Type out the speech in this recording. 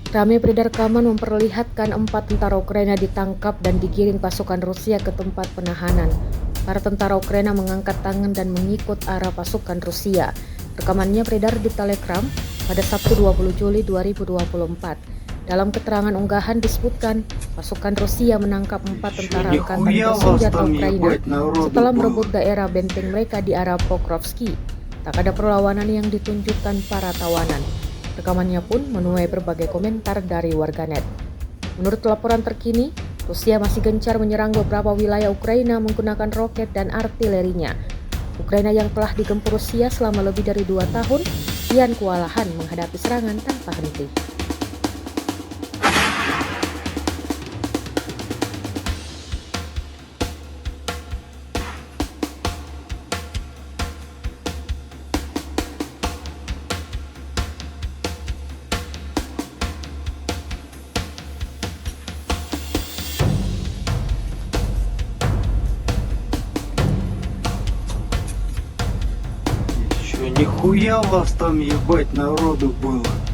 Rame beredar rekaman memperlihatkan 4 tentara Ukraina ditangkap dan digiring pasukan Rusia ke tempat penahanan. Para tentara Ukraina mengangkat tangan dan mengikut arah pasukan Rusia. Rekamannya beredar di Telegram pada Sabtu 20 Juli 2024. Dalam keterangan unggahan disebutkan, pasukan Rusia menangkap 4 tentara angkatan bersenjata Ukraina setelah merebut daerah benteng mereka di arah Pokrovsky. Tak ada perlawanan yang ditunjukkan para tawanan. Rekamannya pun menuai berbagai komentar dari warganet. Menurut laporan terkini, Rusia masih gencar menyerang beberapa wilayah Ukraina menggunakan roket dan artilerinya. Ukraina yang telah digempur Rusia selama lebih dari 2 tahun, kian kewalahan menghadapi serangan tanpa henti. Нихуя вас там ебать народу было.